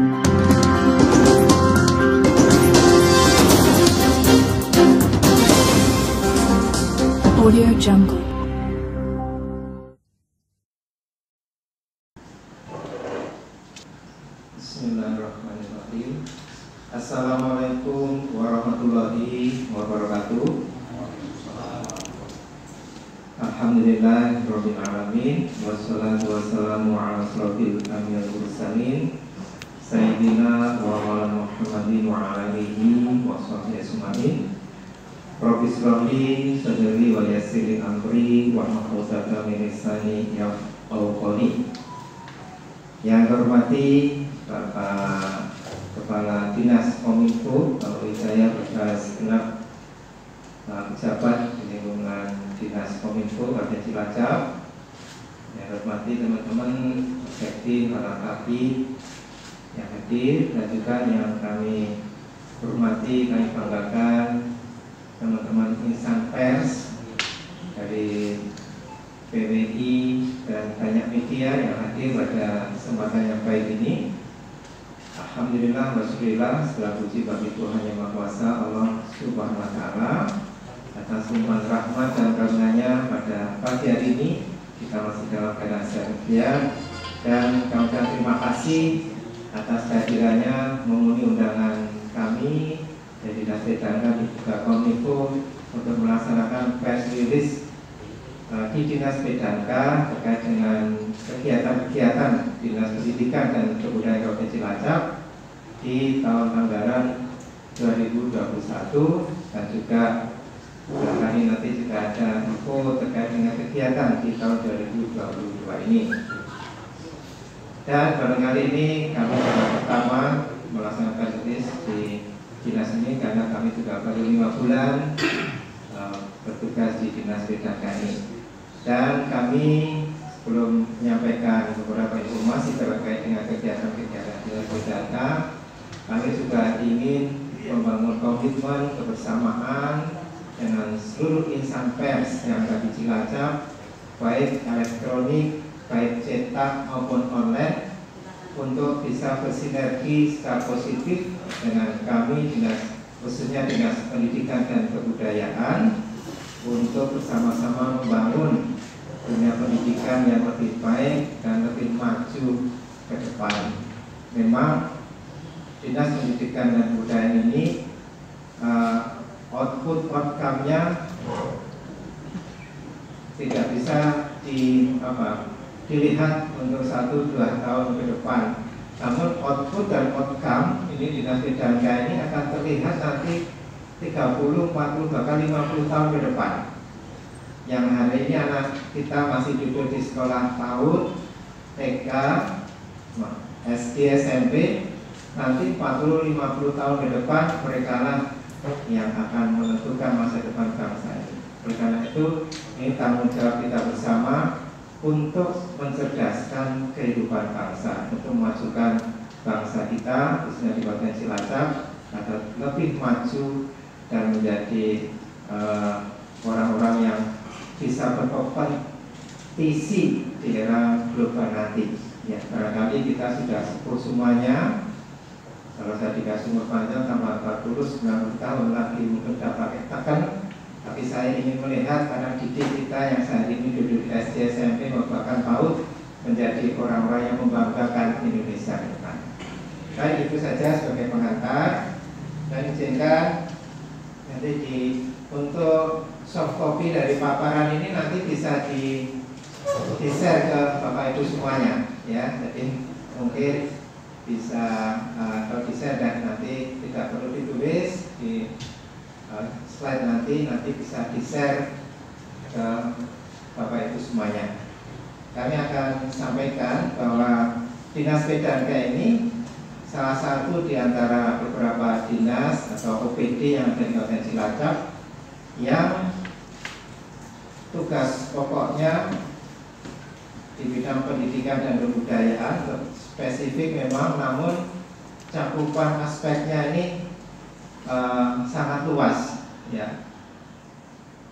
Audio Jungle. Bismillahirrahmanirrahim. Assalamualaikum warahmatullahi wabarakatuh. Alhamdulillahirabbil alamin, wassalatu wassalamu ala asrofil anbiya'il mursalin sayyidina wa maulana Muhammadin wa ala alihi wa sahbihi ajmain. Rabbi shrahli sadri wa yassir li amri wa hlul 'uqdatam min lisani yafqahu qawli. Yang hormati Bapak Kepala Dinas Kominfo Pak Wijaya beserta segenap pejabat di lingkungan Dinas Kominfo Kabupaten Cilacap. Yang hormati teman-teman sekti para kabit yang hadir dan juga yang kami hormati, kami banggakan teman-teman insan pers dari PWI dan banyak media yang hadir pada kesempatan yang baik ini. Alhamdulillah wasyukurillah, segala puji bagi Tuhan Yang Maha Kuasa Allah Subhanahu wa Ta'ala atas limpahan rahmat dan karunia-Nya pada pagi hari ini. Kita masih dalam keadaan sehat dan kami terima kasih atas kehadirannya memenuhi undangan kami dari Dinas Pedangka dan juga Kominfo untuk melaksanakan press release di Dinas Pedangka terkait dengan kegiatan-kegiatan Dinas Pendidikan dan Kebudayaan Kabupaten Cilacap di tahun anggaran 2021 dan juga kali nanti juga ada info terkait dengan kegiatan di tahun 2022 ini. Dan barangkali ini kami pertama melaksanakan rilis di dinas ini karena kami juga baru 5 bulan bertugas di Dinas Pedangka ini. Dan kami sebelum menyampaikan beberapa informasi terkait dengan kegiatan-kegiatan Dinas Pedangka, kami juga ingin membangun komitmen kebersamaan dengan seluruh insan pers yang ada di Cilacap, baik elektronik, baik cetak maupun online, untuk bisa bersinergi secara positif dengan kami Dinas, khususnya Dinas Pendidikan dan Kebudayaan, untuk bersama-sama membangun dunia pendidikan yang lebih baik dan lebih maju ke depan. Memang Dinas Pendidikan dan Kebudayaan ini outcome-nya tidak bisa dilihat untuk 1-2 tahun ke depan. Namun output dan outcome ini Dinas Pedangka ini akan terlihat nanti 30, 40, bahkan 50 tahun ke depan. Yang hari ini anak kita masih duduk di sekolah PAUD, TK, SD, SMP. Nanti 40-50 tahun ke depan mereka lah yang akan menentukan masa depan bangsa ini. Oleh karena itu, ini tanggung jawab kita bersama untuk mencerdaskan kehidupan bangsa, untuk memajukan bangsa kita, khususnya di Kabupaten Cilacap, agar lebih maju dan menjadi orang-orang yang bisa berkompetisi di era global nanti. Ya, barangkali kita sudah sepuh semuanya. Kalau saya dikasih umur panjang tambah 40, 90 tahun lagi mungkin dapat katakan. Tapi saya ingin melihat anak didik kita yang saat ini duduk di SD, SMP, bahkan PAUD menjadi orang-orang yang membanggakan Indonesia ke depan. Baik, itu saja sebagai pengantar. Dan izinkan nanti untuk soft copy dari paparan ini nanti bisa di-share ke Bapak Ibu semuanya, ya. Jadi mungkin bisa atau di-share dan nanti tidak perlu ditulis di slide nanti bisa di-share ke Bapak Ibu semuanya. Kami akan sampaikan bahwa Dinas Pedangka ini salah satu di antara beberapa dinas atau OPD yang ada di Kabupaten Cilacap yang tugas pokoknya di bidang pendidikan dan kebudayaan spesifik memang, namun cakupan aspeknya ini sangat luas, ya.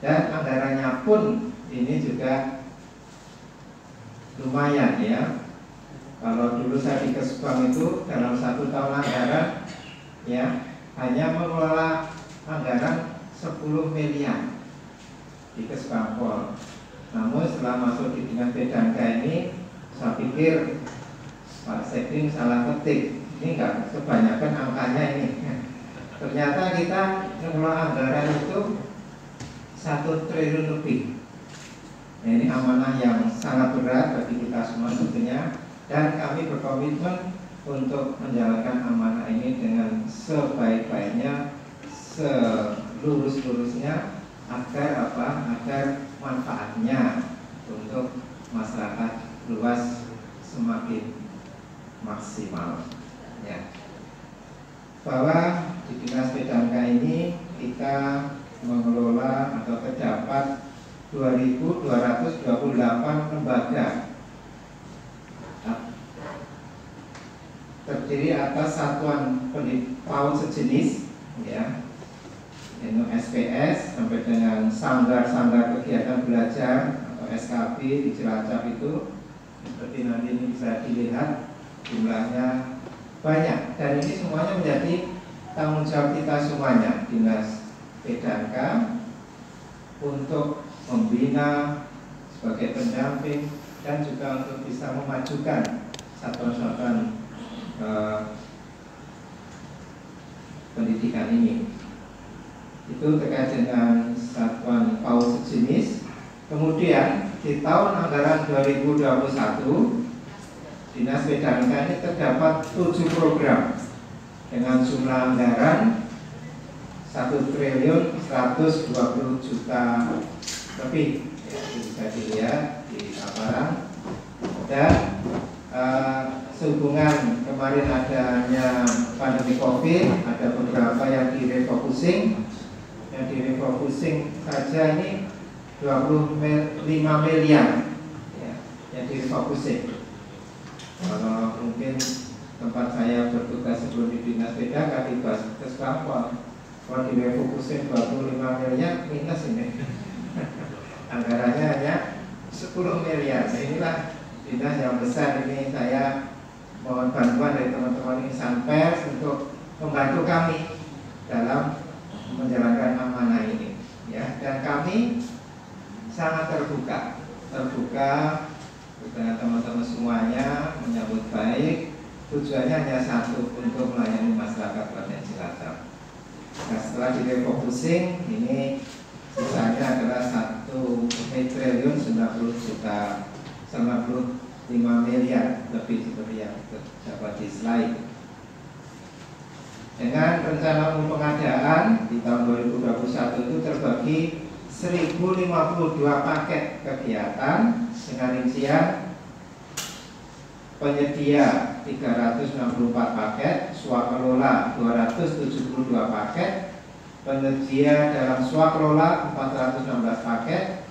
Dan anggarannya pun ini juga lumayan, ya. Kalau dulu saya di Kesbang itu dalam 1 tahun anggaran ya hanya mengelola anggaran 10 miliar di Kesbangpol. Namun setelah masuk di Dinas PDANKA ini, saya pikir Pak Sekdim salah ketik. Ini enggak kebanyakan angkanya ini. Ternyata kita mengelola anggaran itu 1 triliun lebih. Nah, ini amanah yang sangat berat bagi kita semua tentunya, dan kami berkomitmen untuk menjalankan amanah ini dengan sebaik-baiknya, selurus-lurusnya, agar manfaatnya untuk masyarakat luas semakin maksimal. Ya. Bahwa di Dinas PDANKA ini kita mengelola atau terdapat 2.228 lembaga terdiri atas satuan PAUD sejenis, ya, yaitu SPS sampai dengan sanggar-sanggar kegiatan belajar atau SKB di Cilacap itu, seperti nanti ini bisa dilihat jumlahnya banyak, dan ini semuanya menjadi tanggung jawab kita semuanya, Dinas PDANKA, untuk membina sebagai pendamping dan juga untuk bisa memajukan satuan-satuan pendidikan ini. Itu terkait dengan satuan PAUD sejenis. Kemudian di tahun anggaran 2021 Dinas PDANKA ini terdapat 7 program dengan jumlah anggaran 1.120 juta lebih, ya, bisa dilihat di paparan. Dan sehubungan kemarin adanya pandemi COVID, ada beberapa yang direfocusing. Yang direfocusing saja ini 25 miliar, ya, yang direfocusing. Kalau mungkin tempat saya bertugas sebelum di Dinas PDANKA di Kesbangpol, kalau direfocusing 25 miliar minus ini. Anggarannya hanya 10 miliar. Nah, inilah dinas yang besar ini. Saya mohon bantuan dari teman-teman insan pers untuk membantu kami dalam menjalankan amanah ini, ya. Dan kami sangat terbuka dengan teman-teman semuanya, menyambut baik. Tujuannya hanya satu, untuk melayani masyarakat Kabupaten Cilacap. Nah, setelah direfocusing ini sisanya adalah 1.095 miliar lebih, seperti yang dapat di slide. Dengan rencana umum pengadaan di tahun 2021 itu terbagi 1.052 paket kegiatan dengan rincian penyedia 364 paket, swakelola 272 paket, penyedia dalam swakelola 416 paket.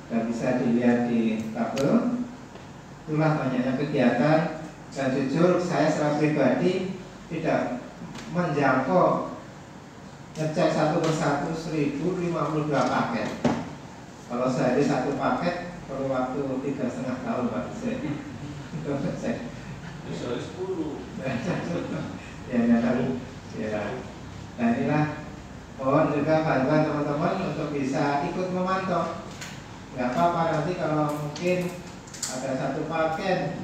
Dan bisa dilihat di tabel. Itulah banyaknya kegiatan, dan jujur saya secara pribadi tidak menjangkau ngecek satu persatu 1.052 paket. Kalau sehari 1 paket perlu waktu 3,5 tahun Pak. Itu ngecek. Sehari 10. Ya, tahu. Ya. Nah, inilah mohon juga bantuan teman-teman untuk bisa ikut memantau. Nggak apa-apa nanti kalau mungkin ada 1 paket,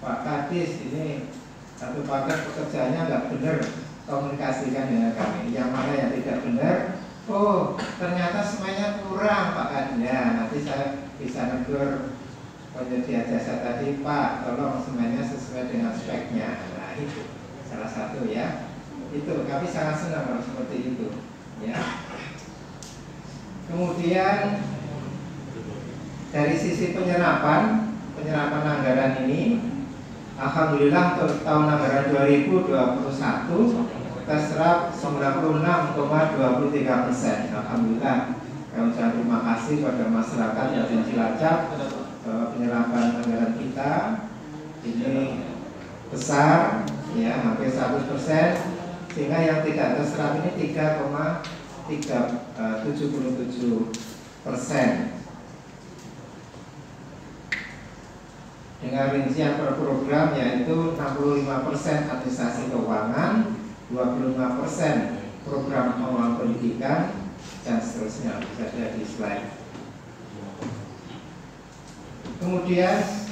Pak Kadis, ini 1 paket pekerjaannya nggak benar, komunikasikan dengan kami. Yang mana yang tidak benar, oh ternyata semuanya kurang Pak Kadis, ya nanti saya bisa negur penyedia jasa tadi, Pak tolong semuanya sesuai dengan speknya. Nah itu salah satu, ya. Itu kami sangat senang kalau seperti itu, ya. Kemudian dari sisi penyerapan anggaran ini, alhamdulillah untuk tahun anggaran 2021 terserap 96,23%. Alhamdulillah, kami ucapkan terima kasih pada masyarakat Kabupaten Cilacap. Penyerapan anggaran kita ini besar, ya, hampir 100%, sehingga yang tidak terserap ini 3,77%. dengan rincian per program yaitu 65% administrasi keuangan, 25% program pengelolaan pendidikan, dan seterusnya. Bisa ada di slide. Kemudian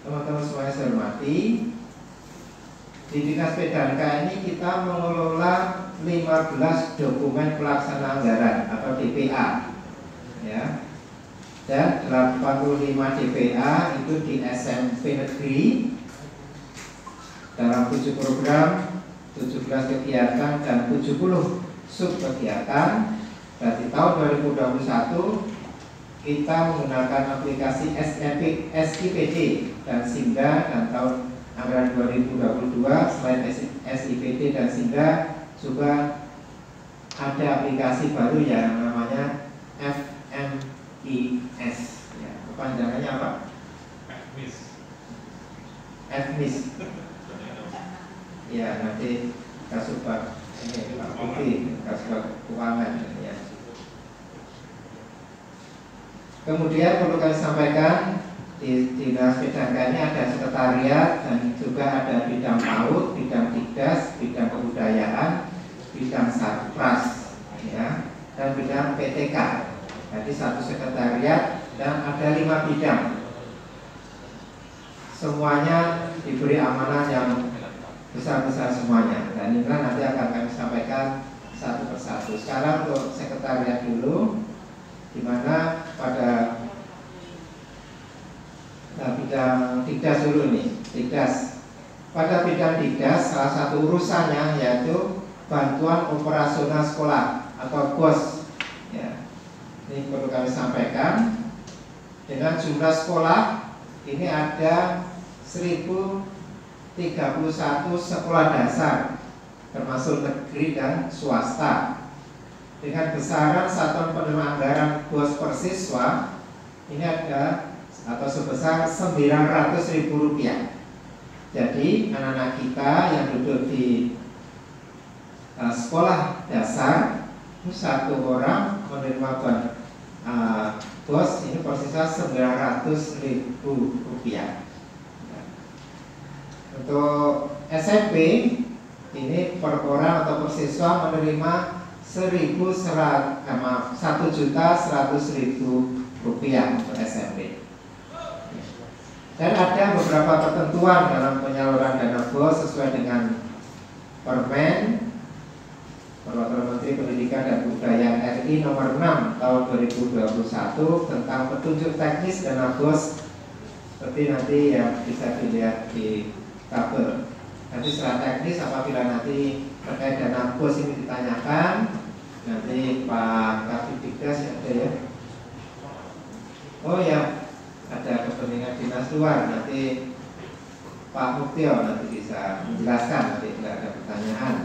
teman-teman semuanya saya hormati, di Dinas PDANK ini kita mengelola 15 dokumen pelaksana anggaran atau DPA, ya, dan 85 DPA itu di SMP negeri dalam 7 program, 17 kegiatan dan 70 sub kegiatan. Dan di tahun 2021 kita menggunakan aplikasi SIPD dan SINGGA, dan tahun anggaran 2022 selain SIPD dan SINGGA juga ada aplikasi baru yang namanya FMIS. Ya, kepanjangannya apa? FMIS. Ya, nanti Kasubag ini Pak Putih, Kasubag Keuangan ya. Kemudian perlu kami sampaikan, di Dinas PDANK ini ada sekretariat dan juga ada bidang PAUD, bidang Dikdas, bidang kebudayaan, bidang Satpras, ya, dan bidang PTK. Jadi satu sekretariat dan ada 5 bidang. Semuanya diberi amanah yang besar-besar semuanya. Dan ini nanti akan kami sampaikan satu persatu. Sekarang untuk sekretariat dulu, di mana pada bidang Dikdas dulu nih, Dikdas. Pada bidang Dikdas salah satu urusannya yaitu bantuan operasional sekolah atau BOS. Ya. Ini perlu kami sampaikan. Dengan jumlah sekolah ini ada 1031 sekolah dasar, termasuk negeri dan swasta. Dengan besaran satuan penerima anggaran BOS per siswa ini ada atau sebesar Rp900.000. Jadi anak-anak kita yang duduk di sekolah dasar satu orang menerima BOS ini persisnya Rp900.000. Untuk SMP ini per orang atau per siswa menerima Rp1.100.000 untuk SMP. Dan ada beberapa ketentuan dalam penyaluran dana BOS sesuai dengan Permen Peraturan Menteri Pendidikan dan Kebudayaan RI nomor 6 tahun 2021 tentang petunjuk teknis dana BOS, seperti nanti yang bisa dilihat di tabel. Nanti secara teknis apabila nanti terkait dana BOS ini ditanyakan, nanti Pak Kabid Dikdas ada ya. Oh ya, ada kepentingan dinas luar, nanti Pak Muktio nanti bisa menjelaskan nanti tidak ada pertanyaan.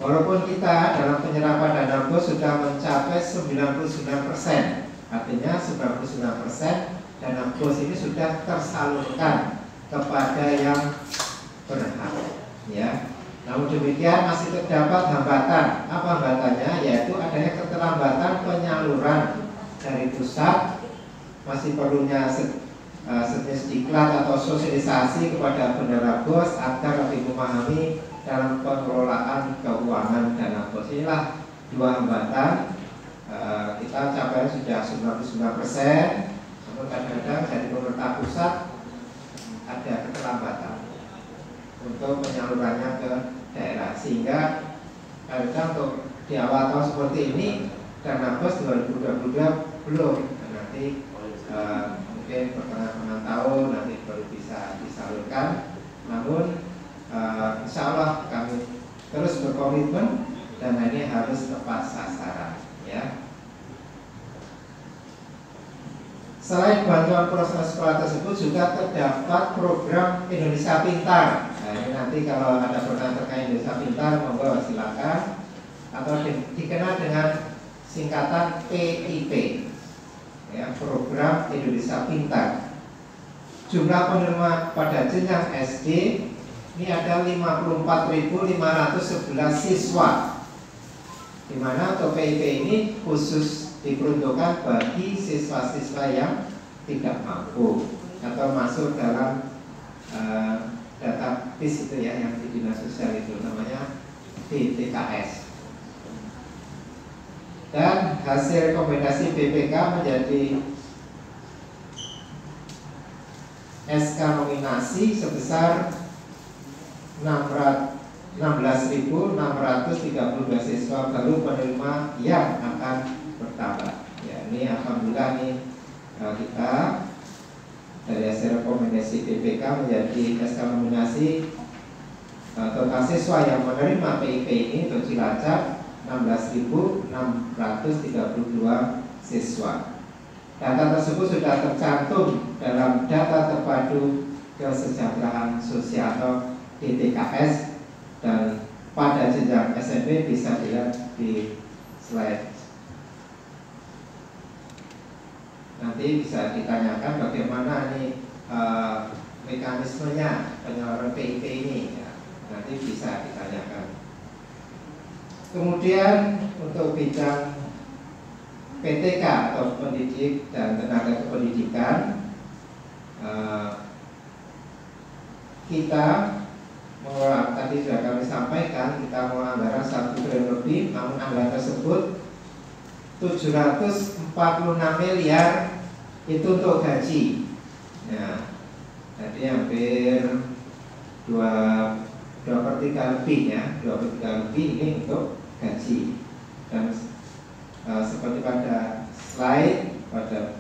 Walaupun kita dalam penyerapan dana BOS sudah mencapai 99%, artinya 99% dana BOS ini sudah tersalurkan kepada yang berhak, ya. Namun demikian masih terdapat hambatan. Apa hambatannya? Yaitu adanya keterlambatan penyaluran dari pusat, masih perlunya sejenis diklat atau sosialisasi kepada bendahara BOS agar lebih memahami dalam pengelolaan keuangan dana BOS. Inilah dua hambatan. Kita capai sudah 99%, namun kadang-kadang dari pemerintah pusat ada keterlambatan untuk penyalurannya ke daerah, sehingga kadang untuk di awal tahun seperti ini dana BOS 2022 belum, nanti mungkin pertengahan tahun nanti baru bisa disalurkan. Namun insya Allah kami terus berkomitmen dan ini harus tepat sasaran, ya. Selain bantuan proses sekolah tersebut juga terdapat program Indonesia Pintar. Nah, ini nanti kalau ada pertanyaan terkait Indonesia Pintar, monggo silakan, atau dikenal dengan singkatan PIP, ya, program Indonesia Pintar. Jumlah penerima pada jenjang SD ini ada 54.511 siswa, di mana untuk PIP ini khusus diperuntukkan bagi siswa-siswa yang tidak mampu atau masuk dalam database itu ya, yang di dinas sosial itu namanya DTKS. Dan hasil rekomendasi BPK menjadi SK nominasi sebesar 16.632 siswa baru penerima yang akan bertambah. Ya, ini alhamdulillah nih kita dari hasil rekomendasi BPK menjadi SK nominasi total siswa yang menerima PIP ini untuk Cilacap 16.632 siswa. Data tersebut sudah tercantum dalam data terpadu kesejahteraan sosial atau DTKS, dan pada jenjang SMP bisa dilihat di slide. Nanti bisa ditanyakan bagaimana nih mekanismenya penyaluran PIP ini ya, nanti bisa ditanyakan. Kemudian untuk bidang PTK atau pendidik dan tenaga kependidikan, kita tadi sudah kami sampaikan, kita mau anggaran 1 triliun lebih, namun anggaran tersebut 746 miliar itu untuk gaji. Ya, jadi hampir 2/3 lebih ya, 2/3 lebih ini untuk gaji. Dan seperti pada slide, pada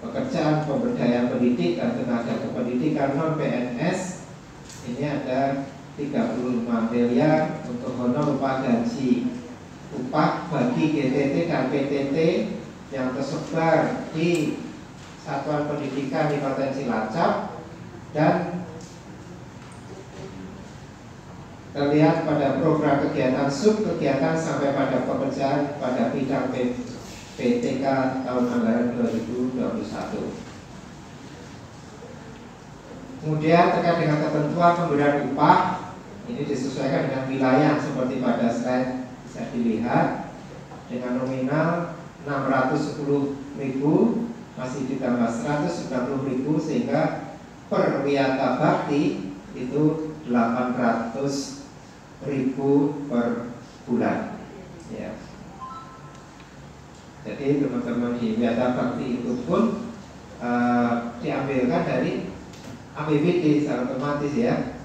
pekerjaan pemberdayaan pendidik dan tenaga kependidikan non PNS ini ada 35 miliar untuk honor upah gaji, upah bagi GTT dan PTT yang tersebar di satuan pendidikan di Kabupaten Cilacap, dan terlihat pada program kegiatan sub kegiatan sampai pada pekerjaan pada bidang PTK tahun anggaran 2021. Kemudian terkait dengan ketentuan pemberian upah, ini disesuaikan dengan wilayah seperti pada slide bisa dilihat, dengan nominal 610.000 masih ditambah 190.000 sehingga per wiyata bakti itu 800.000 per bulan ya. Jadi teman-teman di wiyata bakti itu pun diambilkan dari APBD secara otomatis ya.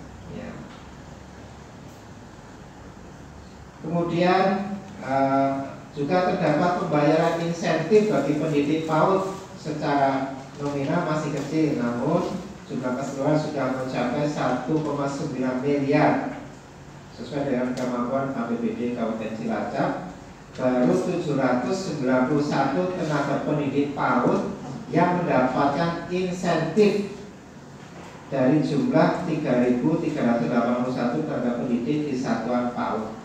Kemudian juga terdapat pembayaran insentif bagi pendidik PAUD secara nominal masih kecil, namun jumlah keseluruhan sudah mencapai 1,9 miliar sesuai dengan kemampuan APBD Kabupaten Cilacap. Baru 791 tenaga pendidik PAUD yang mendapatkan insentif dari jumlah 3.381 tenaga pendidik di satuan PAUD.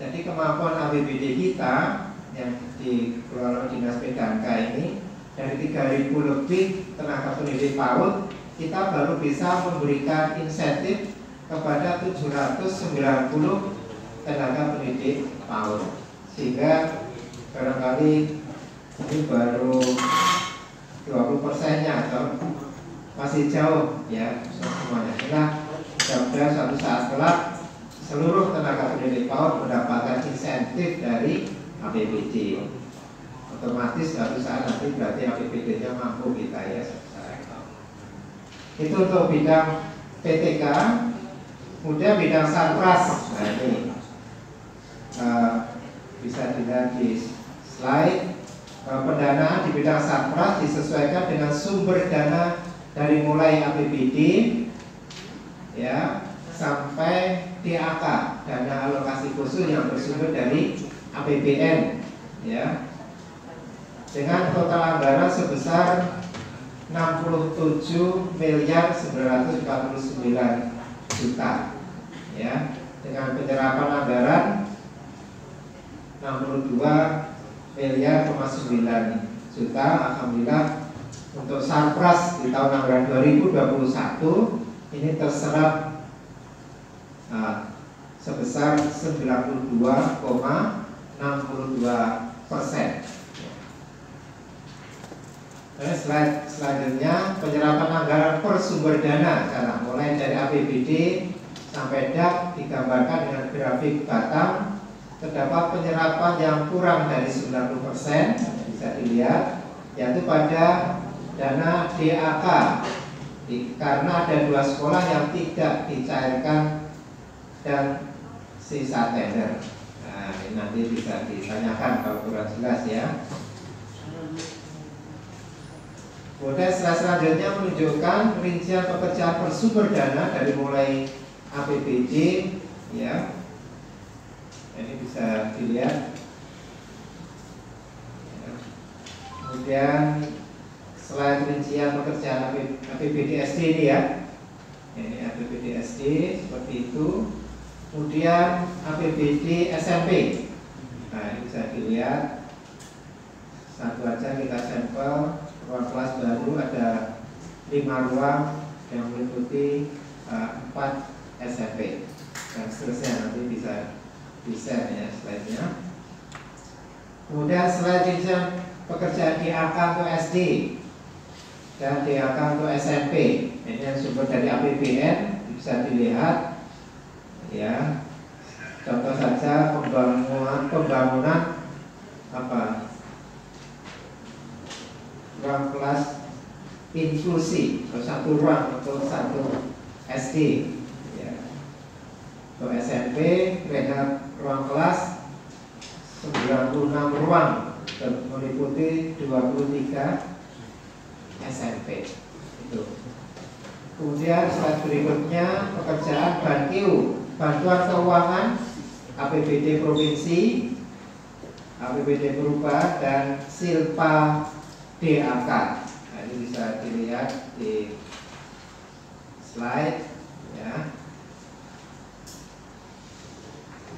Jadi kemampuan APBD kita yang dikelola Dinas PDANK ini dari 3.000 lebih tenaga pendidik PAUD, kita baru bisa memberikan insentif kepada 790 tenaga pendidik PAUD, sehingga barangkali ini baru 20%-nya atau masih jauh ya semuanya. Nah, mudah-mudahan suatu saat kelak seluruh tenaga pendidik PAUD mendapatkan insentif dari APBD. Otomatis suatu saat nanti berarti APBD-nya mampu kita ya. Itu untuk bidang PTK. Kemudian bidang sarpras, nah ini bisa dilihat di slide. Pendanaan di bidang sarpras disesuaikan dengan sumber dana dari mulai APBD ya sampai DAK, dana alokasi khusus yang bersumber dari APBN ya, dengan total anggaran sebesar 67.949 juta ya, dengan penyerapan anggaran 62,9 juta. Alhamdulillah untuk sarpras di tahun anggaran 2021 ini terserap sebesar 92,62%. Slide selanjutnya penyerapan anggaran per sumber dana sekarang mulai dari APBD sampai DAP digambarkan dengan grafik Batam. Terdapat penyerapan yang kurang dari 90%, bisa dilihat, yaitu pada dana DAK karena ada 2 sekolah yang tidak dicairkan dan sisa tender. Nah, ini nanti bisa ditanyakan kalau kurang jelas ya. Kemudian selanjutnya menunjukkan rincian pekerjaan per sumber dana dari mulai APBD ya. Ini bisa dilihat. Kemudian selain rincian pekerjaan APBD SD ini ya. Ini APBD SD seperti itu. Kemudian APBD SMP. Nah, ini bisa dilihat. Satu aja kita sampel. Ruang kelas baru ada 5 ruang yang meliputi 4 SMP dan seterusnya, nanti bisa di-share ya slide-nya. Kemudian slide rincian pekerjaan DAK untuk SD dan DAK untuk SMP. Ini yang sumber dari APBN, bisa dilihat ya. Contoh saja pembangunan apa? Ruang kelas inklusi atau 1 ruang untuk 1 SD ya. Untuk SMP rehab ruang kelas 96 ruang dan meliputi 23 SMP itu. Kemudian slide berikutnya pekerjaan BANKIU, bantuan keuangan APBD provinsi, APBD berubah dan Silpa DAK. Nah, ini bisa dilihat di slide ya.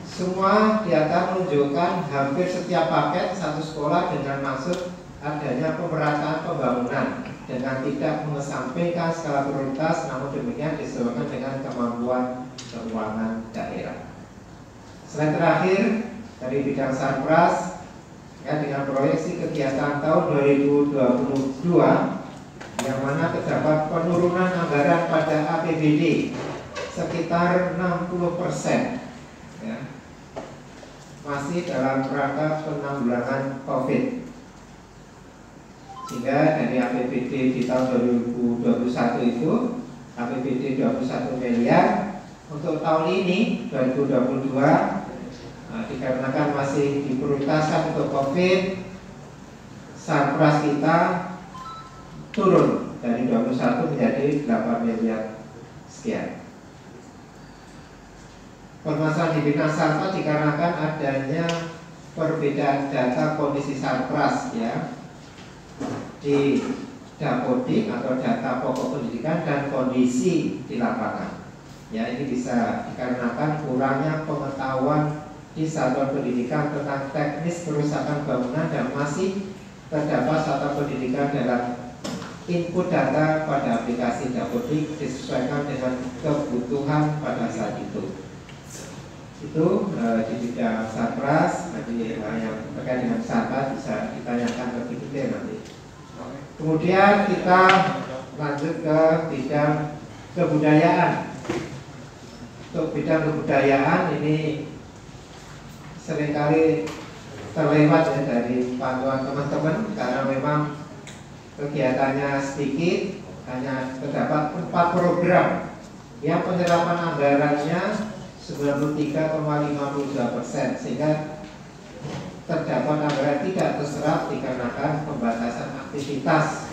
Semua data menunjukkan hampir setiap paket satu sekolah dengan maksud adanya pemerataan pembangunan dengan tidak mengesampingkan skala prioritas, namun demikian disesuaikan dengan kemampuan keuangan daerah. Slide terakhir dari bidang Sarpras ya, dengan proyeksi kegiatan tahun 2022 yang mana terdapat penurunan anggaran pada APBD sekitar 60% ya, masih dalam rangka penanggulangan COVID, sehingga dari APBD di tahun 2021 itu APBD 21 miliar, untuk tahun ini 2022 dikarenakan masih diprioritaskan untuk COVID, Sarpras kita turun dari 21 menjadi 8 miliar sekian. Permasalahan di bidang Sarpras dikarenakan adanya perbedaan data kondisi Sarpras ya di Dapodik atau data pokok pendidikan dan kondisi di lapangan. Ya, ini bisa dikarenakan kurangnya pengetahuan di satuan pendidikan tentang teknis kerusakan bangunan dan masih terdapat satuan pendidikan dalam input data pada aplikasi Dapodik disesuaikan dengan kebutuhan pada saat itu. Itu di bidang Sarpras. Nanti yang terkait dengan Sarpras bisa ditanyakan lebih detail nanti. Kemudian kita lanjut ke bidang kebudayaan. Untuk bidang kebudayaan ini seringkali terlewat ya dari pantauan teman-teman karena memang kegiatannya sedikit, hanya terdapat 4 program yang penyerapan anggarannya 93,52%, sehingga terdapat anggaran tidak terserap dikarenakan pembatasan aktivitas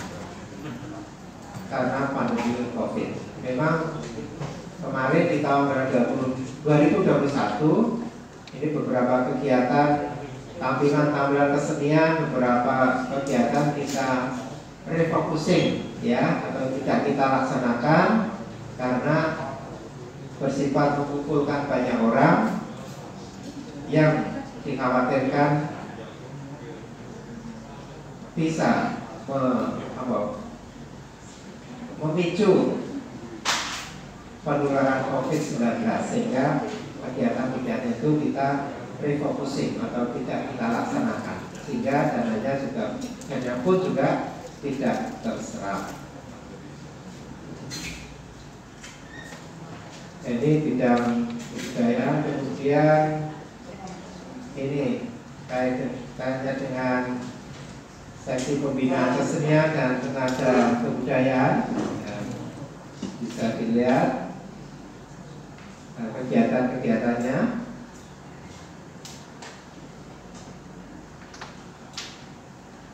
karena pandemi COVID. Memang kemarin di tahun 2021 ini beberapa kegiatan tampilan kesenian, beberapa kegiatan kita refocusing ya, atau tidak kita laksanakan karena bersifat mengumpulkan banyak orang yang dikhawatirkan bisa memicu penularan COVID-19, sehingga kegiatan-kegiatan itu kita refocusing atau tidak kita laksanakan, sehingga dananya pun juga tidak terserap. Ini bidang kebudayaan. Kemudian ini kaitannya dengan seksi pembinaan kesenian dan tenaga kebudayaan. Bisa dilihat kegiatan-kegiatannya.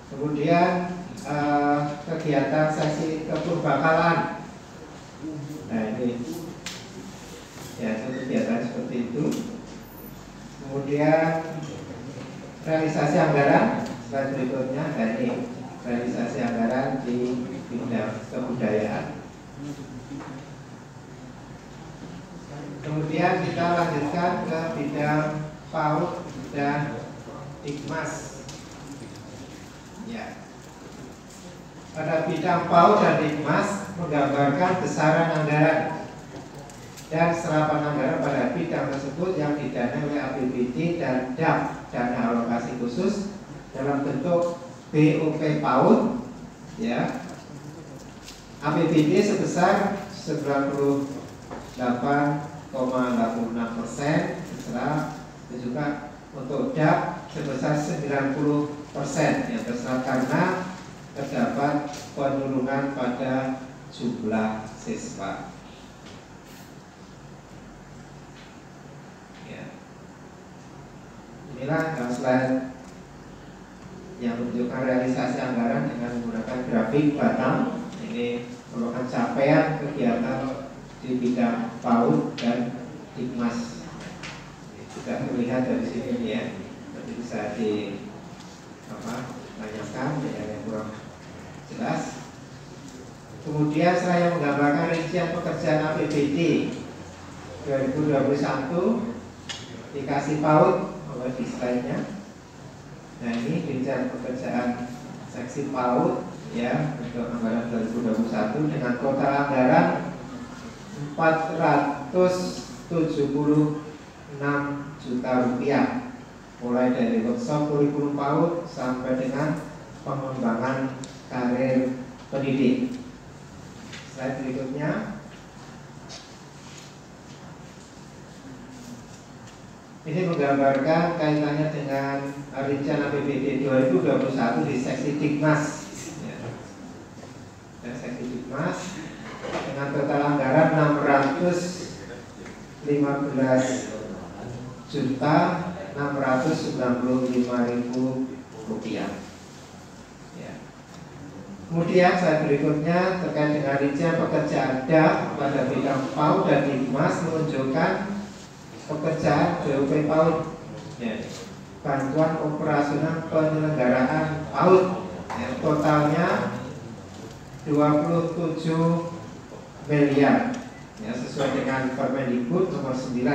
Kemudian kegiatan seksi kepurbakalan. Nah ini ya, kegiatan seperti itu. Kemudian realisasi anggaran slide berikutnya. Nah ini realisasi anggaran di bidang kebudayaan. Kemudian kita lanjutkan ke bidang PAUD dan Dikmas. Ya. Pada bidang PAUD dan Dikmas menggambarkan besaran anggaran dan serapan anggaran pada bidang tersebut yang didanai oleh APBD dan DAP, dana alokasi khusus, dalam bentuk BOP PAUD. Ya. APBD sebesar 98,86%, terserap, dan juga untuk DAP sebesar 90% yang terserap karena terdapat penurunan pada jumlah siswa. Ya. Inilah slide yang menunjukkan realisasi anggaran dengan menggunakan grafik batang. Ini merupakan capaian kegiatan di bidang PAUD dan Dikmas. Sudah terlihat dari sini ya, tapi bisa tanyakan yang kurang jelas. Kemudian saya menggambarkan rincian pekerjaan APBD 2021 dikasih PAUD di slide-nya. Nah ini rincian pekerjaan seksi PAUD ya untuk anggaran 2021 dengan total anggaran 476 juta rupiah, mulai dari workshop kurikulum PAUD sampai dengan pengembangan karir pendidik. Slide berikutnya. Ini menggambarkan kaitannya dengan rincian APBD 2021 di seksi Dikmas. Dan seksi Dikmas dengan total anggaran 615.695.000 rupiah. Ya. Kemudian slide berikutnya terkait dengan rincian pekerjaan DAP pada bidang PAUD dan Dikmas menunjukkan pekerjaan BOP PAUD, ya, bantuan operasional penyelenggaraan PAUD, ya, totalnya 27 miliar, ya, sesuai dengan Permendikbud nomor 9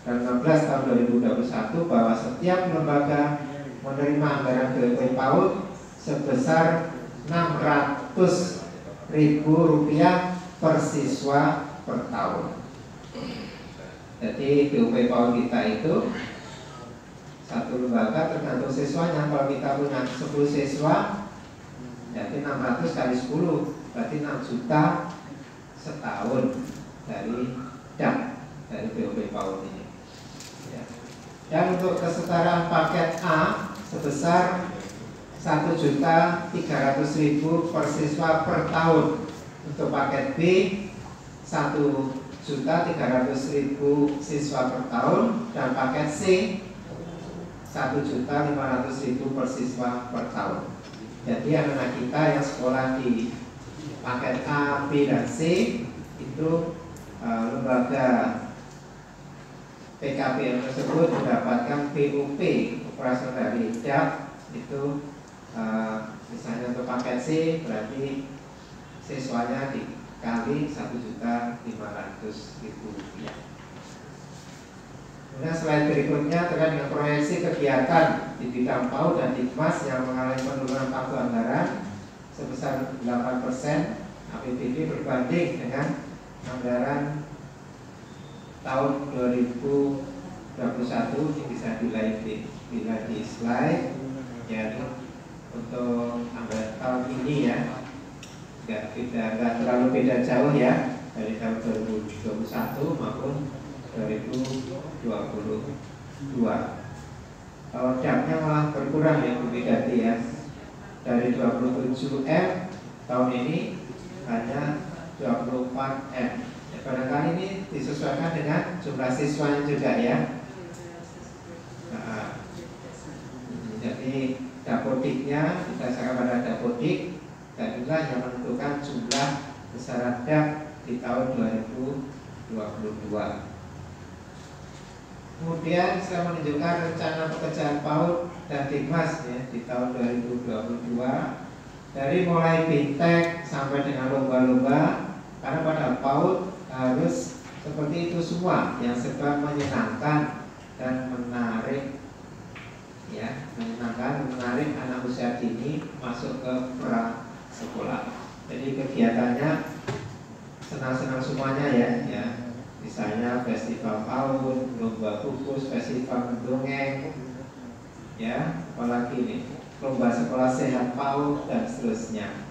dan 16 tahun 2021 bahwa setiap lembaga menerima anggaran BOP PAUD sebesar 600.000 rupiah per siswa per tahun. Jadi BOP PAUD kita itu satu lembaga tergantung siswanya. Kalau kita punya 10 siswa, jadi 600 kali 10 berarti 6 juta setahun dari DAP, dari BOP PAUD ini. Ya. Dan untuk kesetaraan paket A sebesar 1.300.000 per siswa per tahun. Untuk paket B 1.300.000 siswa per tahun, dan paket C 1.500.000 per siswa per tahun. Jadi anak-anak kita yang sekolah di paket A, B, dan C itu lembaga PKPM tersebut mendapatkan BOP operasional dari DAP itu misalnya untuk paket C berarti siswanya dikali 1.500.000 rupiah. Kemudian slide berikutnya terkait dengan proyeksi kegiatan di bidang PAUD dan Dikmas yang mengalami penurunan pagu anggaran sebesar 8% APBD berbanding dengan anggaran tahun 2021. Ini bisa dilihat di slide, yaitu untuk sampai tahun ini ya, nggak terlalu beda jauh ya dari tahun 2021 maupun 2022. Kalau DAP-nya malah berkurang ya Bu Widati ya, dari 27M tahun ini hanya 24M. Ya, barangkali ini disesuaikan dengan jumlah siswanya juga ya. Nah, jadi dapodiknya berdasarkan pada dapodik, dan inilah yang menentukan jumlah besaran DAP di tahun 2022. Kemudian saya menunjukkan rencana pekerjaan PAUD dan Dikmas ya, di tahun 2022, dari mulai bintek sampai dengan lomba-lomba, karena pada PAUD harus seperti itu semua yang serba menyenangkan dan menarik ya, menyenangkan, menarik anak usia dini masuk ke pra sekolah. Jadi kegiatannya senang-senang semuanya ya. Misalnya festival PAUD, lomba kukus, festival mendongeng, ya, apalagi ini lomba sekolah sehat PAUD dan seterusnya.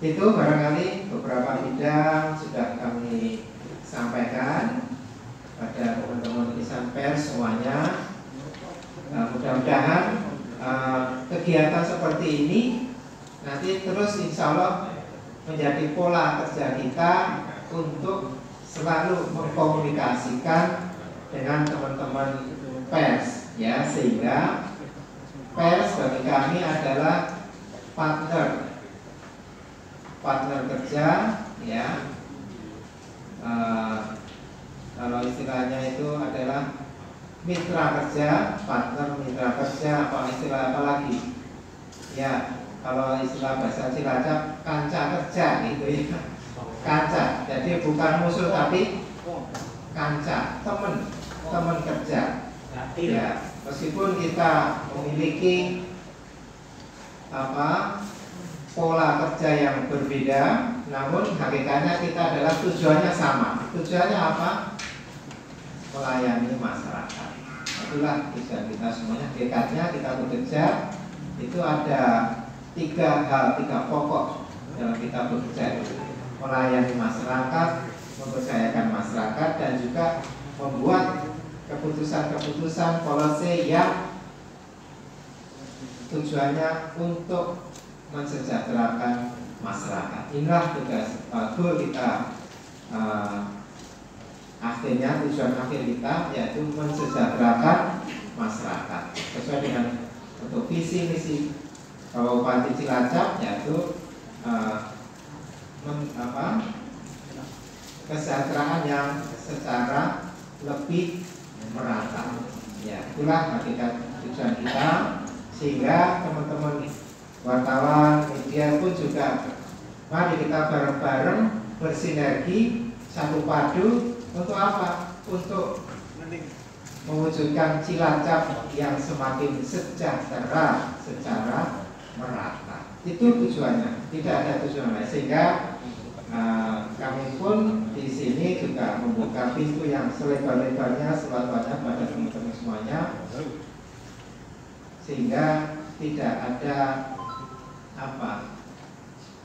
Itu barangkali beberapa bidang sudah kami sampaikan pada teman-teman insan pers semuanya. Mudah-mudahan kegiatan seperti ini nanti terus insya Allah menjadi pola kerja kita untuk selalu mengkomunikasikan dengan teman-teman pers ya, sehingga pers bagi kami adalah partner kerja ya. Kalau istilahnya itu adalah mitra kerja, partner mitra kerja, apa istilah apa lagi ya. Kalau istilah bahasa Cilacap, kanca kerja gitu ya, kanca. Jadi bukan musuh tapi kanca, teman kerja. Ya, meskipun kita memiliki pola kerja yang berbeda, namun hakikatnya kita adalah tujuannya sama. Tujuannya apa? Melayani masyarakat. Itulah tujuan kita semuanya. Hakikatnya kita bekerja itu ada tiga pokok dalam kita bekerja: melayani masyarakat, mempercayakan masyarakat, dan juga membuat keputusan-keputusan policy yang tujuannya untuk mensejahterakan masyarakat. Inilah tugas goal kita, akhirnya tujuan akhir kita yaitu mensejahterakan masyarakat sesuai dengan untuk visi misi Kabupaten Cilacap, yaitu kesejahteraan yang secara lebih merata. Ya, itulah hakikat tujuan kita, sehingga teman-teman wartawan media pun juga mari kita bareng-bareng bersinergi satu padu untuk apa? Untuk mewujudkan Cilacap yang semakin sejahtera secara merata. Itu tujuannya, tidak ada tujuan lain. Sehingga kami pun di sini juga membuka pintu yang selebar-lebarnya, seluas-luasnya pada teman-teman semuanya, sehingga tidak ada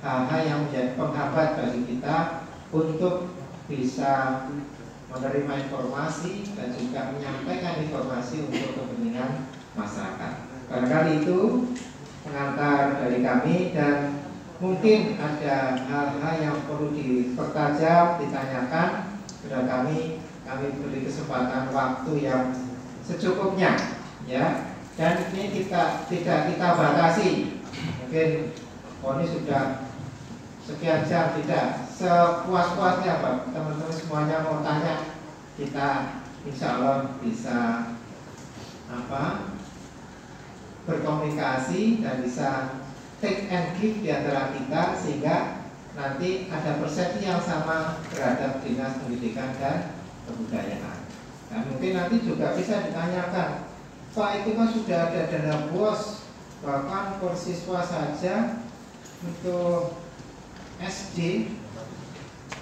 hal-hal yang menjadi penghambat bagi kita untuk bisa menerima informasi dan juga menyampaikan informasi untuk kepentingan masyarakat. Barangkali itu pengantar dari kami, dan mungkin ada hal-hal yang perlu dipertajam, ditanyakan kepada kami. Kami beri kesempatan waktu yang secukupnya, ya. Dan ini tidak kita batasi. Mungkin ini sudah sekian jam, tidak, sepuas-puasnya Pak. Teman-teman semuanya mau tanya, kita insya Allah bisa berkomunikasi dan bisa take and give di antara kita, sehingga nanti ada persepsi yang sama terhadap Dinas Pendidikan dan Kebudayaan. Nah, mungkin nanti juga bisa ditanyakan, Pak, itu kan sudah ada dana BOS, bahkan per siswa saja untuk SD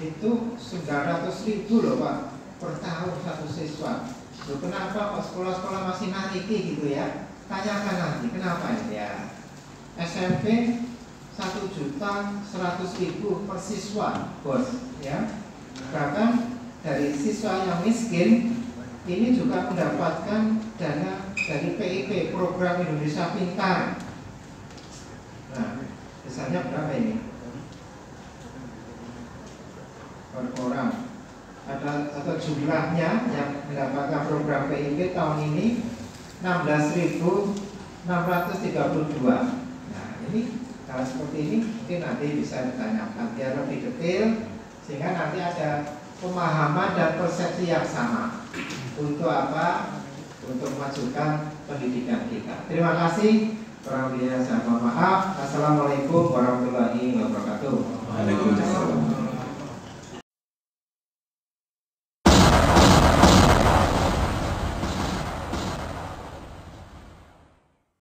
itu 900.000 loh Pak per tahun satu siswa. Loh, kenapa Pak sekolah-sekolah masih nariki gitu ya? tanyakan nanti kenapa ya. SMP 1.100.000 per siswa, bos, ya. Bahkan dari siswa yang miskin ini juga mendapatkan dana dari PIP, Program Indonesia Pintar. Nah, misalnya berapa ini? Per orang. Atau jumlahnya yang mendapatkan program PIP tahun ini 16.632. Nah, ini kalau seperti ini mungkin nanti bisa ditanyakan biar lebih detail sehingga nanti ada pemahaman dan persepsi yang sama. Untuk apa? Untuk memajukan pendidikan kita. Terima kasih. Kurang lebihnya saya mohon maaf. Assalamualaikum warahmatullahi wabarakatuh. Waalaikumsalam.